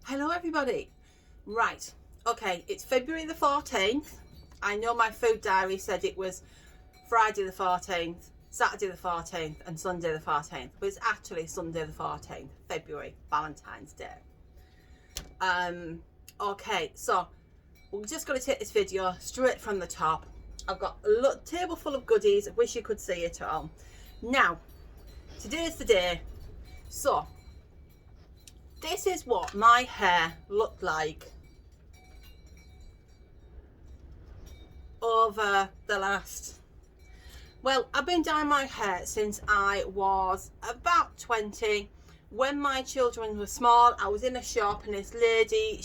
Hello everybody. Right, okay, it's February the 14th. I know my food diary said it was Friday the 14th, Saturday the 14th and Sunday the 14th, but it's actually Sunday the 14th, February, Valentine's Day. Okay, so we're just going to take this video straight from the top. I've got a table full of goodies. I wish you could see it all. Now, today's the day. So, this is what my hair looked like over the last, well, I've been dyeing my hair since I was about 20. When my children were small, I was in a shop and this lady,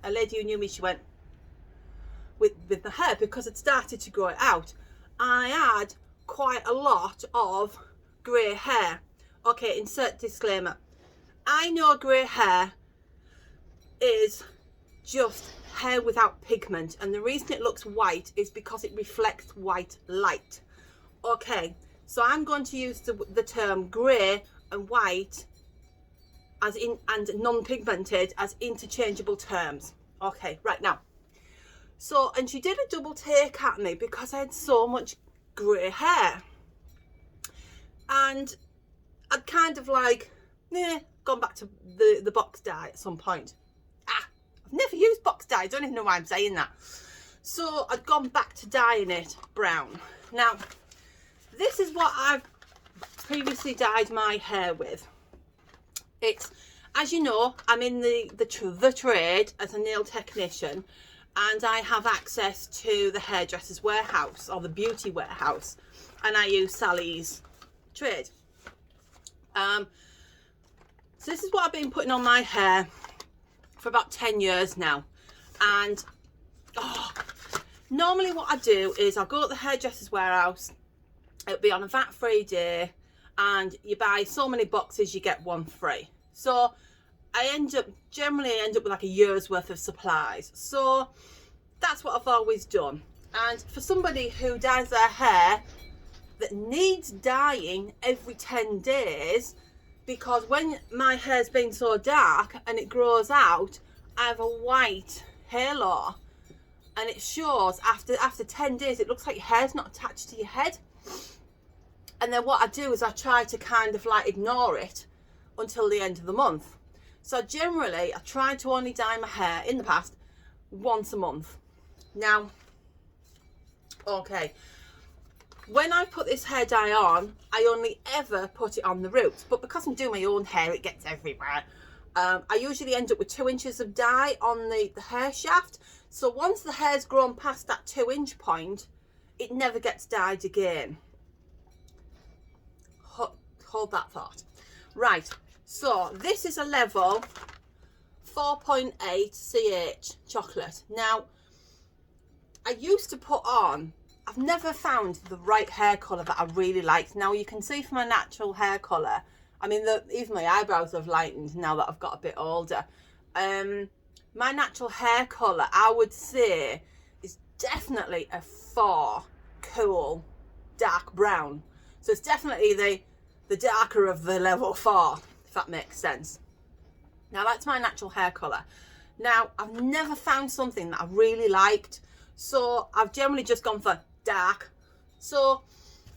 a lady who knew me, she went with the hair because it started to grow it out. I had quite a lot of grey hair. Okay, insert disclaimer. I know grey hair is just hair without pigment, and the reason it looks white is because it reflects white light. Okay, so I'm going to use the term grey and white as in and non-pigmented as interchangeable terms. Okay, right now. So, and she did a double take at me because I had so much grey hair. And I'd kind of like, gone back to the box dye at some point. I've never used box dye, I don't even know why I'm saying that. So I'd gone back to dyeing it brown. Now, this is what I've previously dyed my hair with. It's, as you know, I'm in the trade as a nail technician, and I have access to the hairdresser's warehouse or the beauty warehouse, and I use Sally's trade. So this is what I've been putting on my hair for about 10 years now. And normally what I do is I'll go to the hairdresser's warehouse. It'll be on a VAT-free day, and you buy so many boxes, you get one free. So I generally end up with like a year's worth of supplies. So that's what I've always done. And for somebody who dyes their hair that needs dyeing every 10 days, because when my hair's been so dark and it grows out, I have a white halo, and it shows after 10 days, it looks like your hair's not attached to your head. And then what I do is I try to kind of like ignore it until the end of the month. So generally, I try to only dye my hair in the past once a month. Now, okay, when I put this hair dye on, I only ever put it on the roots, but because I'm doing my own hair, it gets everywhere. I usually end up with 2 inches of dye on the hair shaft. So once the hair's grown past that 2-inch point, it never gets dyed again. Hold that thought. Right, so this is a level 4.8 CH chocolate. Now, I used to put on, I've never found the right hair colour that I really liked. Now you can see from my natural hair colour, I mean, even my eyebrows have lightened now that I've got a bit older. My natural hair colour, I would say, is definitely a 4 cool dark brown. So it's definitely the darker of the level 4, if that makes sense. Now that's my natural hair colour. Now I've never found something that I really liked, so I've generally just gone for dark. So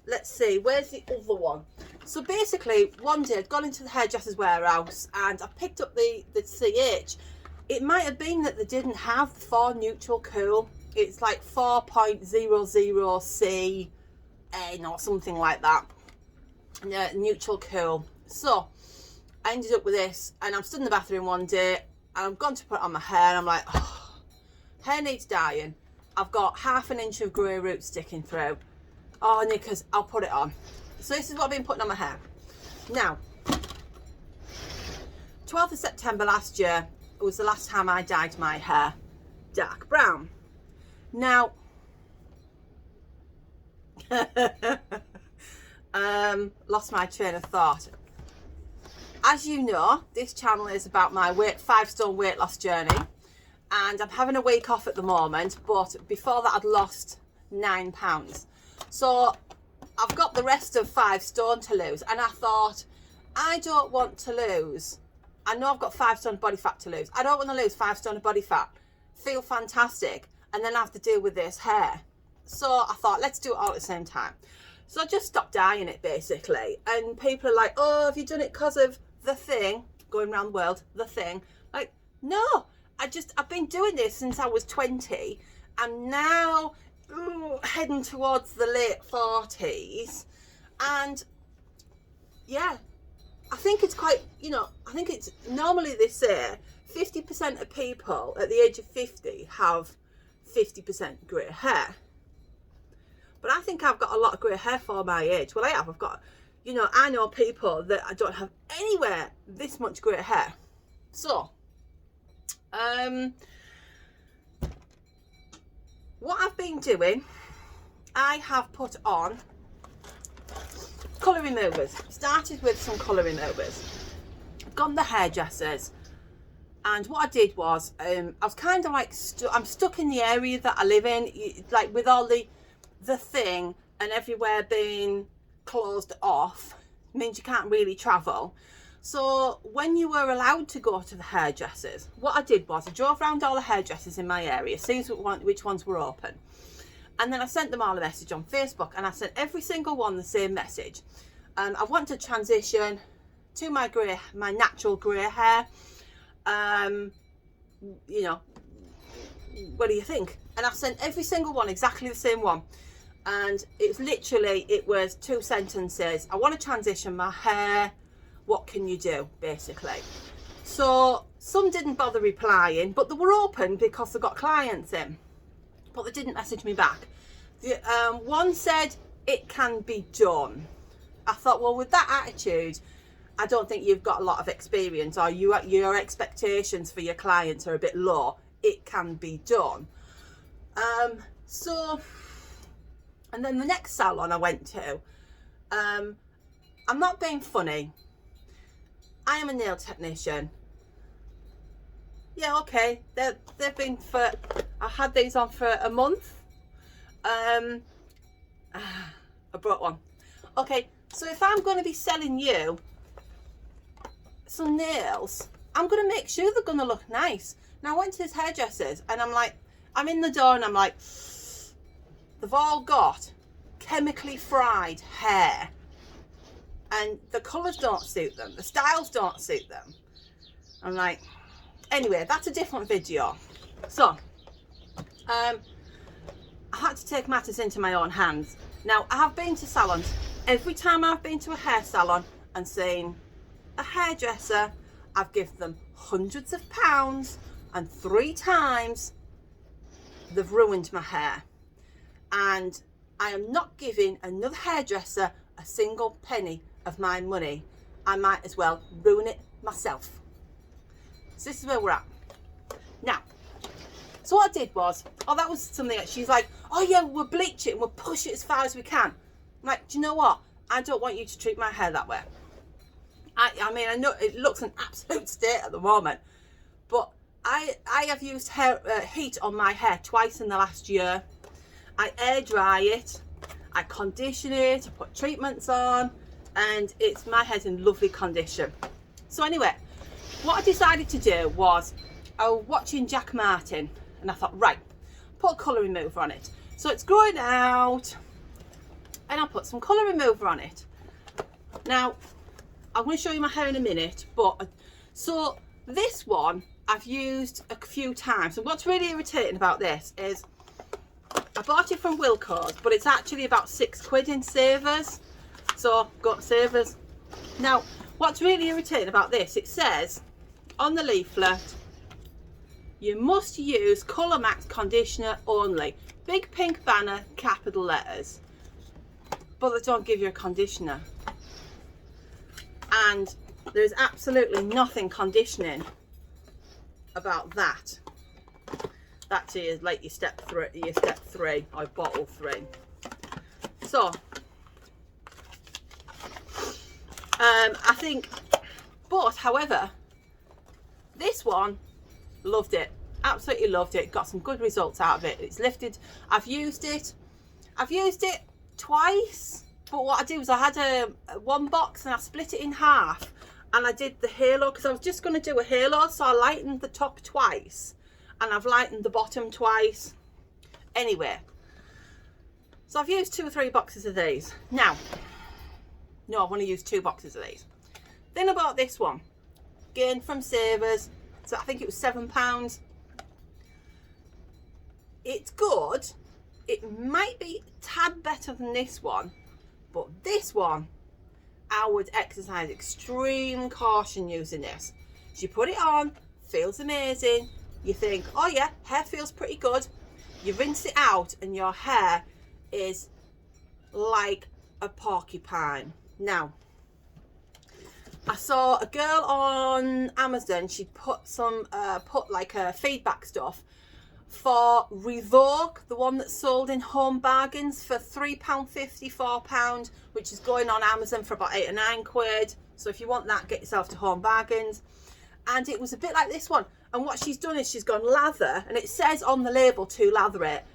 let's see, where's the other one? So basically one day I'd gone into the hairdresser's warehouse and I picked up the CH. It might have been that they didn't have the 4 neutral cool. It's like 4.00 CN or something like that. Neutral cool. So I ended up with this, and I'm stood in the bathroom one day and I've gone to put it on my hair and I'm like, oh, hair needs dyeing. I've got 1/2 inch of grey roots sticking through. Oh, knickers, I'll put it on. So this is what I've been putting on my hair. Now, 12th of September last year was the last time I dyed my hair dark brown. Now, lost my train of thought. As you know, this channel is about my 5 stone weight loss journey, and I'm having a week off at the moment, but before that I'd lost 9 pounds. So I've got the rest of 5 stone to lose, and I thought, I don't want to lose I know I've got 5 stone body fat to lose. I don't want to lose 5 stone of body fat, feel fantastic, and then have to deal with this hair. So I thought, let's do it all at the same time. So I just stopped dyeing it basically. And people are like, oh, have you done it because of the thing? Going around the world, the thing. Like, no, I've been doing this since I was 20. I'm now heading towards the late 40s. And yeah, I think it's quite, I think it's normally they say 50% of people at the age of 50 have 50% grey hair. But I think I've got a lot of grey hair for my age. Well, I have. I've got, I know people that I don't have anywhere this much grey hair. So, what I've been doing, I have put on colour removers. Started with some colour removers. Got the hairdressers. And what I did was, I was kind of like, I'm stuck in the area that I live in, like with all the thing and everywhere being closed off means you can't really travel. So when you were allowed to go to the hairdressers, what I did was I drove around all the hairdressers in my area, see which ones were open, and then I sent them all a message on Facebook, and I sent every single one the same message. I want to transition to my natural grey hair. What do you think? And I sent every single one exactly the same one. And it was 2 sentences. I want to transition my hair. What can you do, basically? So some didn't bother replying, but they were open because they got clients in. But they didn't message me back. One said, it can be done. I thought, well, with that attitude, I don't think you've got a lot of experience, or your expectations for your clients are a bit low. It can be done. And then the next salon I went to, I'm not being funny. I am a nail technician. Yeah, okay. They've been I had these on for a month. I brought one. Okay, so if I'm going to be selling you some nails, I'm going to make sure they're going to look nice. Now I went to this hairdresser's and I'm in the door and I'm like, they've all got chemically fried hair and the colours don't suit them, the styles don't suit them. I'm like, anyway, that's a different video. So I had to take matters into my own hands. Now I have been to salons. Every time I've been to a hair salon and seen a hairdresser, I've given them hundreds of pounds, and 3 times they've ruined my hair. And I am not giving another hairdresser a single penny of my money. I might as well ruin it myself. So this is where we're at. Now, so what I did was, that was something that she's like, oh yeah, we'll bleach it and we'll push it as far as we can. I'm like, do you know what? I don't want you to treat my hair that way. I mean, I know it looks an absolute state at the moment, but I have used heat on my hair twice in the last year. I air dry it, I condition it, I put treatments on, and my hair's in lovely condition. So anyway, what I decided to do was, I was watching Jack Martin, and I thought, right, put a colour remover on it. So it's growing out, and I put some colour remover on it. Now, I'm going to show you my hair in a minute, but so this one I've used a few times, and what's really irritating about this is I bought it from Wilko's, but it's actually about £6 in Savers. So got Savers. Now, what's really irritating about this, it says on the leaflet, you must use Colour Max conditioner only. Big pink banner, capital letters. But they don't give you a conditioner. And there's absolutely nothing conditioning about that. That is like your step 3 or bottle 3. So I think, but however, this one, loved it, absolutely loved it, got some good results out of it. It's lifted. I've used it twice, but what I did was I had one box and I split it in half, and I did the halo because I was just going to do a halo, so I lightened the top twice and I've lightened the bottom twice. Anyway, so I've used 2 or 3 boxes of these. Now, no, I've only used 2 boxes of these. Then I bought this one, again from Savers, so I think it was £7. It's good. It might be a tad better than this one, but this one, I would exercise extreme caution using this. So you put it on, feels amazing. You think, oh yeah, hair feels pretty good. You rinse it out and your hair is like a porcupine. Now, I saw a girl on Amazon, she'd put some, like feedback stuff for Revoke, the one that's sold in Home Bargains for £3.50, £4, which is going on Amazon for about 8 or 9 quid. So if you want that, get yourself to Home Bargains. And it was a bit like this one. And what she's done is she's gone lather, and it says on the label to lather it.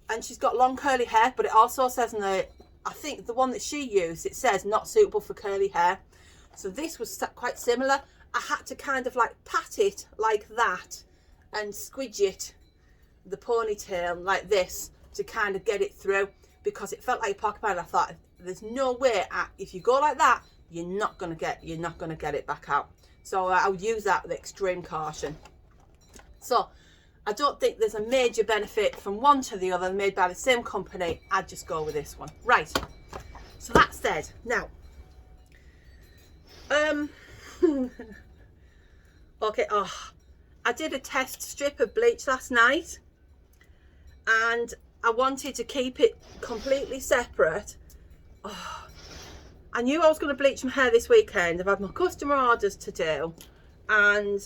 And she's got long curly hair, but it also says in the, I think the one that she used, it says not suitable for curly hair. So this was quite similar. I had to kind of like pat it like that and squidge it, the ponytail like this, to kind of get it through, because it felt like a porcupine. I thought, there's no way, if you go like that, you're not gonna get it back out. So I would use that with extreme caution. So I don't think there's a major benefit from one to the other, made by the same company. I'd just go with this one. Right, so that said, now okay, I did a test strip of bleach last night, and I wanted to keep it completely separate. I knew I was going to bleach my hair this weekend. I've had my customer orders to do, and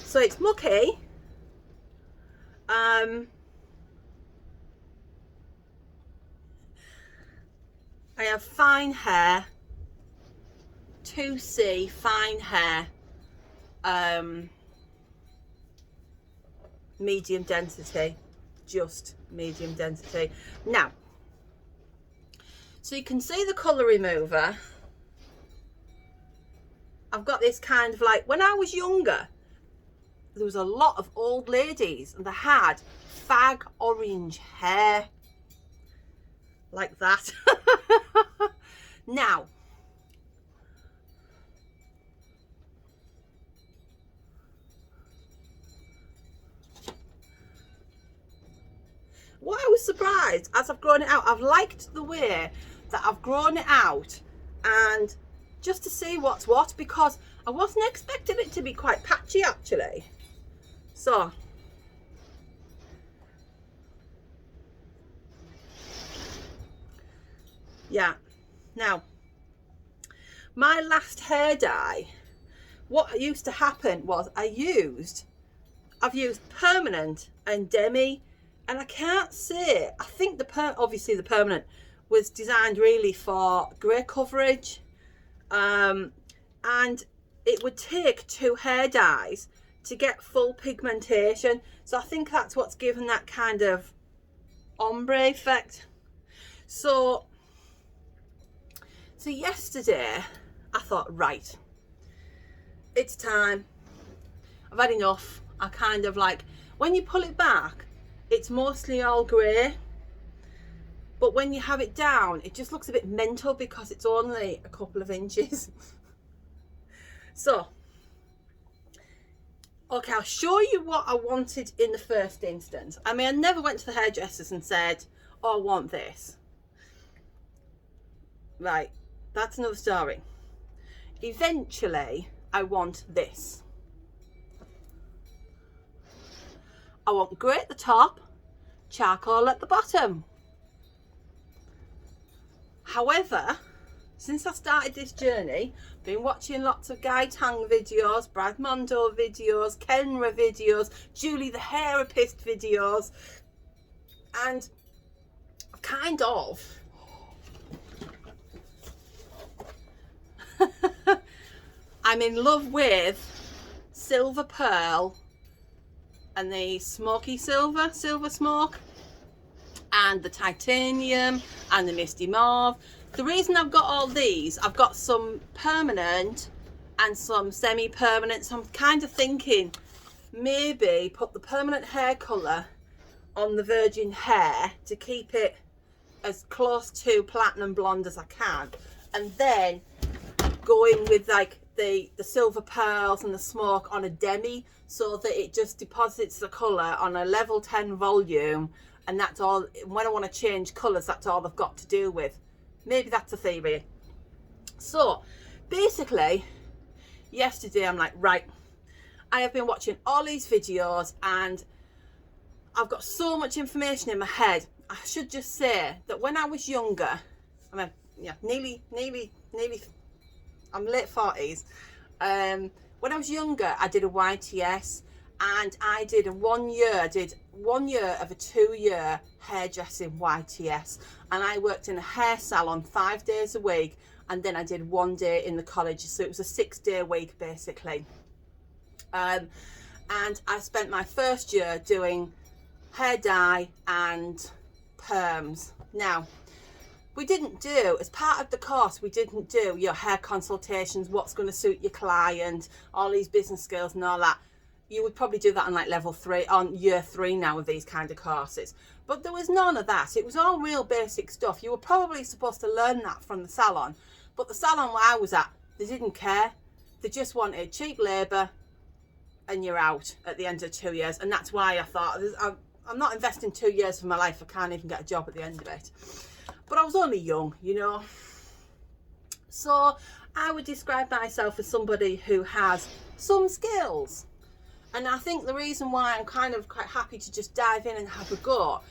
so it's mucky. I have fine hair, 2C fine hair, medium density, just medium density. Now, so you can see the colour remover. I've got this kind of like, when I was younger, there was a lot of old ladies and they had fag orange hair like that. Now, what I was surprised, as I've grown it out, I've liked the way that I've grown it out, and just to see what's what, because I wasn't expecting it to be quite patchy actually. So yeah, now my last hair dye, what used to happen was I've used permanent and demi, and I can't say, I think obviously the permanent was designed really for grey coverage, and it would take 2 hair dyes to get full pigmentation. So I think that's what's given that kind of ombre effect. So yesterday I thought, right, it's time. I've had enough. I kind of like, when you pull it back, it's mostly all grey, but when you have it down, it just looks a bit mental because it's only a couple of inches. So, okay, I'll show you what I wanted in the first instance. I mean, I never went to the hairdressers and said, oh, I want this. Right, that's another story. Eventually, I want this. I want grey at the top, charcoal at the bottom. However, since I started this journey, been watching lots of Guy Tang videos, Brad Mondo videos, Kenra videos, Julie the Hairapist videos, and kind of I'm in love with Silver Pearl and the smoky silver smoke, and the titanium and the misty mauve. The reason I've got all these, I've got some permanent and some semi-permanent. So I'm kind of thinking maybe put the permanent hair colour on the virgin hair to keep it as close to platinum blonde as I can, and then go in with like the silver pearls and the smoke on a demi, so that it just deposits the colour on a level 10 volume, and that's all. When I want to change colours, that's all I've got to deal with. Maybe that's a theory. So basically yesterday I'm like, right, I have been watching all these videos and I've got so much information in my head. I should just say that when I was younger, I mean, yeah, nearly, I'm late 40s. When I was younger, I did a YTS, and I did 1 year. I did 1 year of a 2-year hairdressing YTS, and I worked in a hair salon 5 days a week, and then I did 1 day in the college. So it was a 6-day week basically. And I spent my first year doing hair dye and perms. Now, we didn't do, as part of the course, we didn't do your hair consultations, what's going to suit your client, all these business skills and all that. You would probably do that on like level 3, on year 3 now of these kind of courses. But there was none of that. It was all real basic stuff. You were probably supposed to learn that from the salon. But the salon where I was at, they didn't care. They just wanted cheap labour and you're out at the end of 2 years. And that's why I thought, I'm not investing 2 years of my life. I can't even get a job at the end of it. But I was only young, you know. So I would describe myself as somebody who has some skills. And I think the reason why I'm kind of quite happy to just dive in and have a go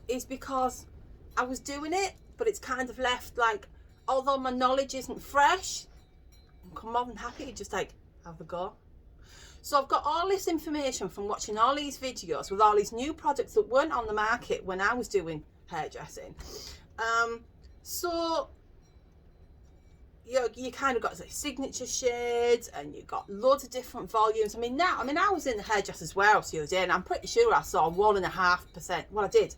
is because I was doing it, but it's kind of left like, although my knowledge isn't fresh, I'm more than happy to just like have a go. So I've got all this information from watching all these videos with all these new products that weren't on the market when I was doing hairdressing. So you kind of got like signature shades, and you got loads of different volumes. I mean, I was in the hairdresser's warehouse the other day, and I'm pretty sure I saw 1.5%. Well, I did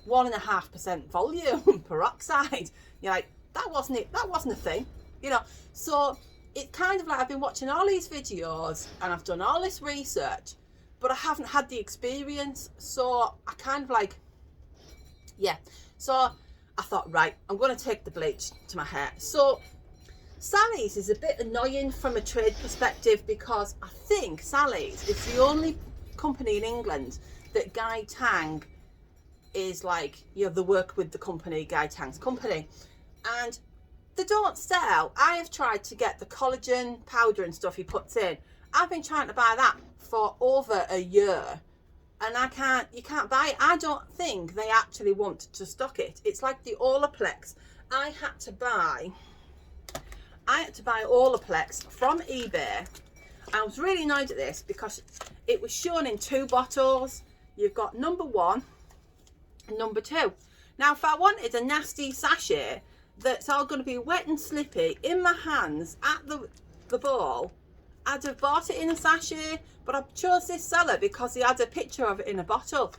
1.5% volume peroxide. You're like, that wasn't it. That wasn't a thing, you know. So it's kind of like I've been watching all these videos and I've done all this research, but I haven't had the experience. So I kind of like, yeah. So I thought, right, I'm going to take the bleach to my hair. So Sally's is a bit annoying from a trade perspective, because I think Sally's is the only company in England that Guy Tang is like, you know, the work with the company, Guy Tang's company. And they don't sell. I have tried to get the collagen powder and stuff he puts in. I've been trying to buy that for over a year. And you can't buy it. I don't think they actually want to stock it. It's like the Olaplex. I had to buy Olaplex from eBay. I was really annoyed at this because it was shown in 2 bottles. You've got number 1 and number 2. Now, if I wanted a nasty sachet that's all going to be wet and slippy in my hands at the bowl, I'd have bought it in a sachet, but I chose this seller because he had a picture of it in a bottle.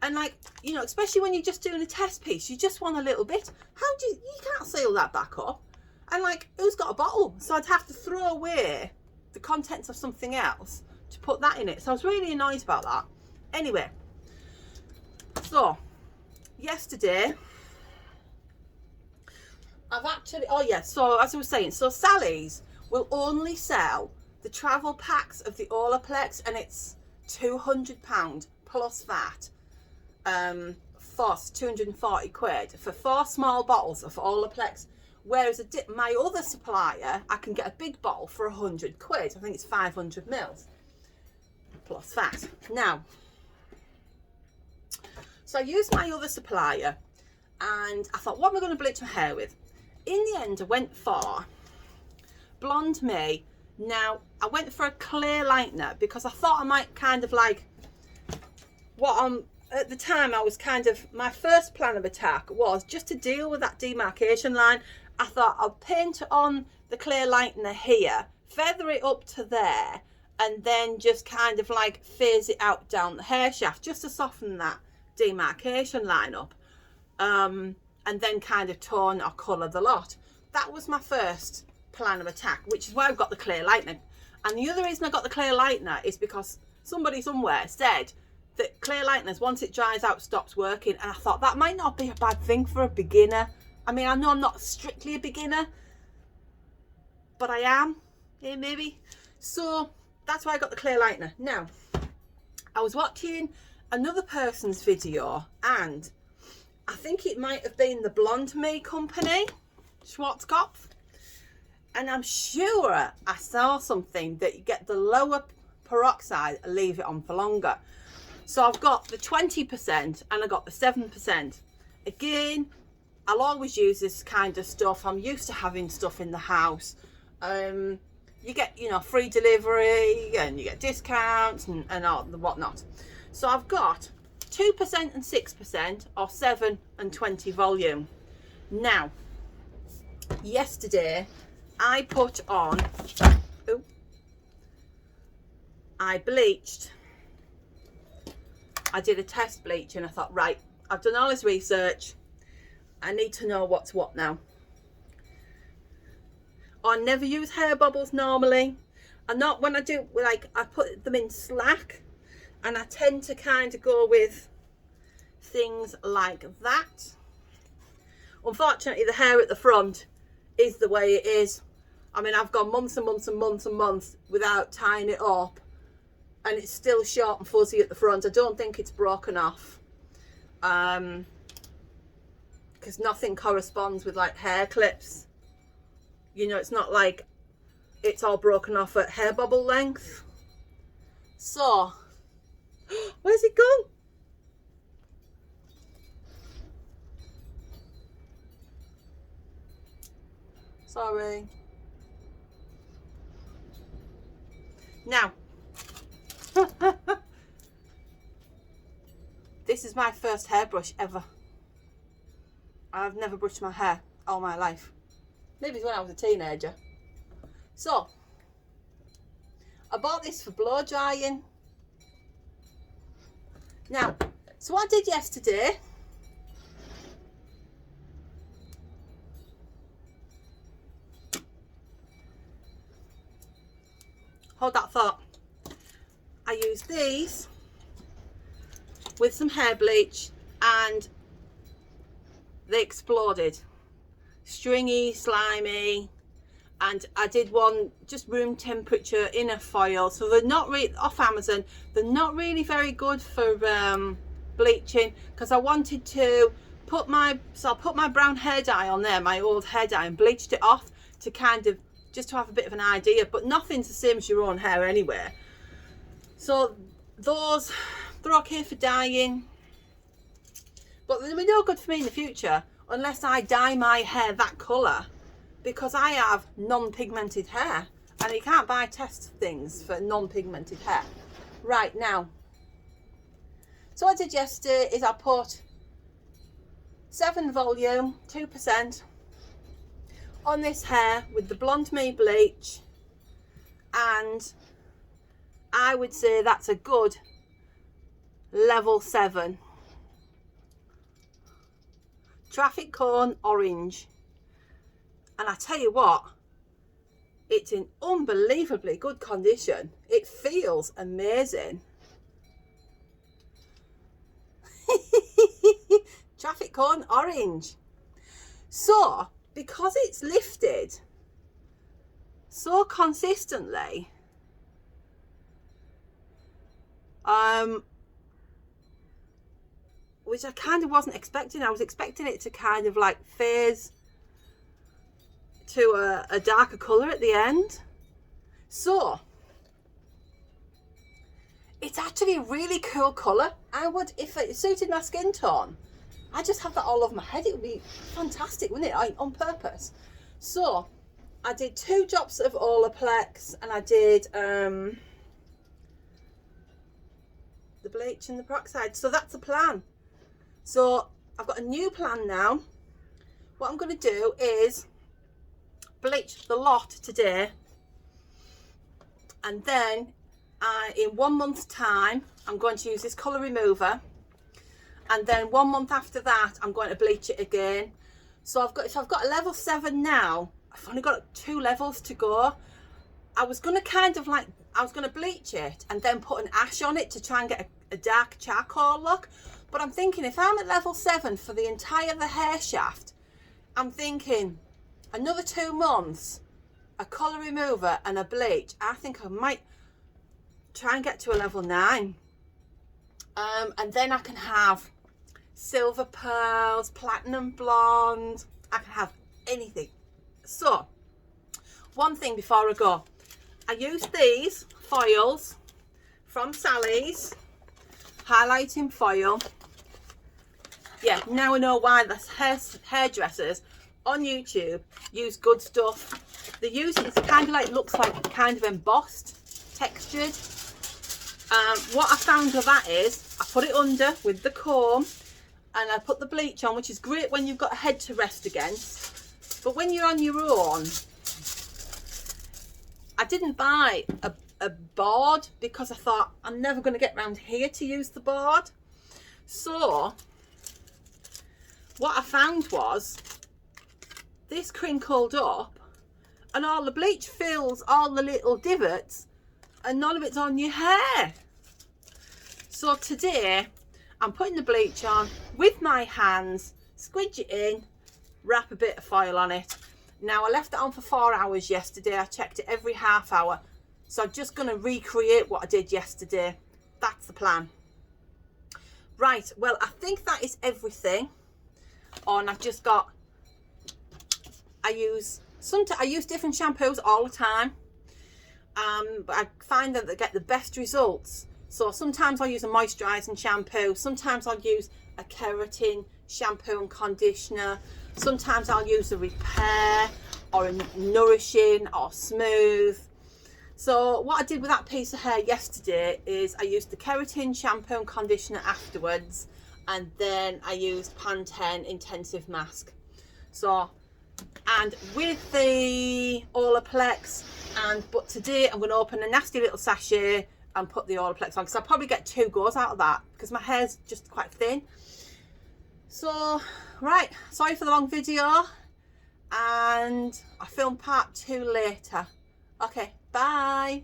And like, you know, especially when you're just doing a test piece, you just want a little bit. You can't seal that back up. And like, who's got a bottle? So I'd have to throw away the contents of something else to put that in it. So I was really annoyed about that. Anyway, so yesterday, so as I was saying, so Sally's will only sell the travel packs of the Olaplex, and it's £200 plus VAT, for 240 quid for 4 small bottles of Olaplex. Whereas my other supplier, I can get a big bottle for 100 quid. I think it's 500 mils plus VAT. Now, so I used my other supplier, and I thought, what am I going to bleach my hair with? In the end, I went for Blonde Me. Now, I went for a clear lightener because I thought I might kind of like at the time I was kind of, my first plan of attack was just to deal with that demarcation line. I thought I'll paint on the clear lightener here, feather it up to there, and then just kind of like phase it out down the hair shaft just to soften that demarcation line up, and then kind of tone or colour the lot. That was my first plan of attack, which is why I've got the clear lightener. And the other reason I got the clear lightener is because somebody somewhere said that clear lighteners, once it dries out, stops working. And I thought that might not be a bad thing for a beginner. I mean, I know I'm not strictly a beginner, but I am, yeah, maybe. So that's why I got the clear lightener. Now, I was watching another person's video, and I think it might have been the Blonde Me company, Schwarzkopf. And I'm sure I saw something that you get the lower peroxide and leave it on for longer. So I've got the 20% and I got the 7%. Again, I'll always use this kind of stuff. I'm used to having stuff in the house. You get, you know, free delivery and you get discounts and all the whatnot. So I've got 2% and 6% or 7 and 20 volume. Now, yesterday I put on, I bleached. I did a test bleach and I thought, right, I've done all this research. I need to know what's what now. I never use hair bubbles normally. And not when I do, like, I put them in slack. And I tend to kind of go with things like that. Unfortunately, the hair at the front is the way it is. I mean, I've gone months and months and months and months without tying it up. And it's still short and fuzzy at the front. I don't think it's broken off. Because nothing corresponds with like hair clips. You know, it's not like it's all broken off at hair bubble length. So, where's it gone? Sorry. Now, this is my first hairbrush ever. I've never brushed my hair all my life. Maybe it's when I was a teenager. So, I bought this for blow drying. Now, so what I did yesterday, hold that thought. I used these with some hair bleach and they exploded. Stringy, slimy, and I did one just room temperature in a foil. So they're not really, off Amazon, they're not really very good for bleaching, because I wanted to put my, so I put my brown hair dye on there, my old hair dye, and bleached it off to kind of, just to have a bit of an idea, but nothing's the same as your own hair anyway. So those, they're okay for dyeing, but they'll be no good for me in the future unless I dye my hair that colour, because I have non-pigmented hair and you can't buy test things for non-pigmented hair. Right, now, so what I did yesterday is I put 7 volume, 2% on this hair with the Blonde Me bleach, and I would say that's a good level 7. Traffic cone orange. And I tell you what, it's in unbelievably good condition. It feels amazing. Traffic cone orange. So, because it's lifted so consistently, which I kind of wasn't expecting. I was expecting it to kind of like phase to a darker colour at the end. So, it's actually a really cool colour. I would, if it suited my skin tone, I'd just have that all over my head. It would be fantastic, wouldn't it? On purpose. So, I did 2 drops of Olaplex, and I did the bleach and the peroxide. So that's the plan. So I've got a new plan now. What I'm going to do is bleach the lot today, and then in 1 month's time I'm going to use this colour remover, and then 1 month after that I'm going to bleach it again. So I've got a level 7 now. I've only got 2 levels to go. I was going to kind of like, I was going to bleach it and then put an ash on it to try and get a dark charcoal look. But I'm thinking if I'm at level 7 for the entire the hair shaft, I'm thinking another 2 months, a colour remover and a bleach. I think I might try and get to a level 9. And then I can have silver pearls, platinum blonde. I can have anything. So, one thing before I go. I use these foils from Sally's, highlighting foil. Yeah, now I know why the hairdressers on YouTube use good stuff. They use it, it's kind of like, looks like kind of embossed, textured. What I found with that is, I put it under with the comb and I put the bleach on, which is great when you've got a head to rest against. But when you're on your own, I didn't buy a board because I thought I'm never going to get round here to use the board. So what I found was this crinkled up and all the bleach fills all the little divots and none of it's on your hair. So today I'm putting the bleach on with my hands, squidge it in, wrap a bit of foil on it. Now I left it on for 4 hours yesterday. I checked it every half hour. So I'm just going to recreate what I did yesterday. That's the plan. Right, well I think that is everything. Oh, and I've just got, I use different shampoos all the time. But I find that they get the best results. So sometimes I'll use a moisturising shampoo. Sometimes I'll use a keratin shampoo and conditioner. Sometimes I'll use a repair or a nourishing or smooth. So what I did with that piece of hair yesterday is I used the keratin shampoo and conditioner afterwards, and then I used Pantene intensive mask. So, and with the Olaplex, but today I'm going to open a nasty little sachet and put the Olaplex on, because I'll probably get 2 goes out of that because my hair's just quite thin. So, right, sorry for the long video, and I film part 2 later. Okay, bye.